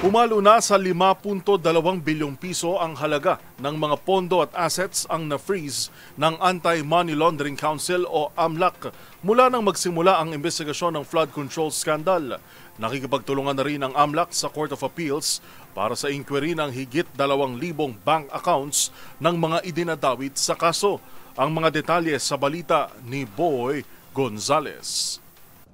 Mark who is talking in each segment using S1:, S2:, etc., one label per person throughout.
S1: Umalo na sa 5.2 bilyong piso ang halaga ng mga pondo at assets ang na-freeze ng Anti-Money Laundering Council o AMLAC mula nang magsimula ang investigasyon ng flood control scandal. Nakikipagtulungan na rin ang AMLAC sa Court of Appeals para sa inquiry ng higit 2,000 bank accounts ng mga idinadawit sa kaso. Ang mga detalye sa balita ni Boy Gonzales.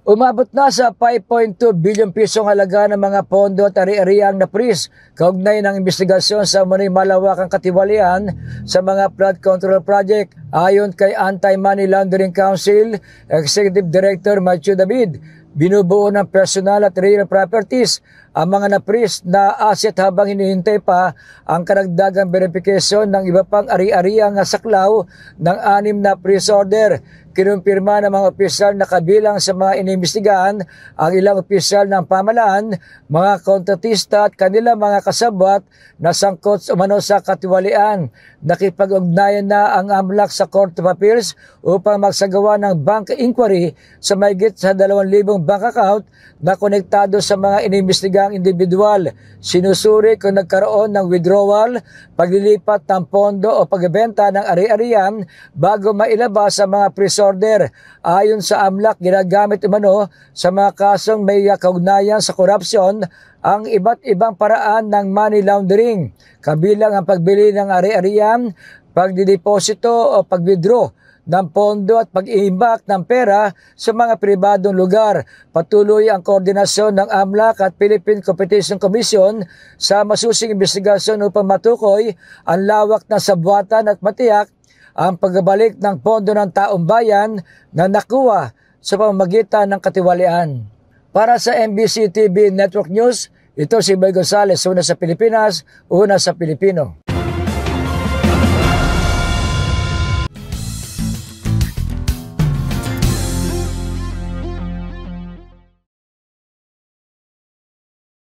S2: Umabot na sa 5.2 bilyong pisong halaga ng mga pondo at ari-ariang na-freeze kaugnay ng investigasyon sa umano'y malawakang katiwalian sa mga flood control project. Ayon kay Anti-Money Laundering Council Executive Director Matthew David, binubuo ng personal at real properties ang mga na-freeze na asset habang hinihintay pa ang karagdagang verification ng iba pang ari-ariang saklaw ng 6 na freeze order. Kinumpirma ng mga opisyal na kabilang sa mga inimbestigahan ang ilang opisyal ng pamahalaan, mga kontratista at kanilang mga kasabwat na sangkot umano sa katiwalian. Nakipag-ugnayan na ang AMLAC sa Court of Appeals upang magsagawa ng bank inquiry sa mahigit sa 2,000 bank account na konektado sa mga inimbestigahan individual. Sinusuri kung nagkaroon ng withdrawal, paglilipat ng pondo o pagbebenta ng ari-arian bago mailabas sa mga freeze order. Ayon sa AMLAC, ginagamit umano sa mga kasong may kaugnayan sa korupsyon ang iba't ibang paraan ng money laundering, kabilang ang pagbili ng ari-arian, pagdideposito o pag-withdraw ng pondo at pag-iimbak ng pera sa mga pribadong lugar. Patuloy ang koordinasyon ng AMLAC at Philippine Competition Commission sa masusing investigasyon upang matukoy ang lawak ng sabwatan at matiyak ang pagbabalik ng pondo ng taong bayan na nakuha sa pamamagitan ng katiwalian. Para sa MBC TV Network News, ito si Boy Gonzales, una sa Pilipinas, una sa Pilipino.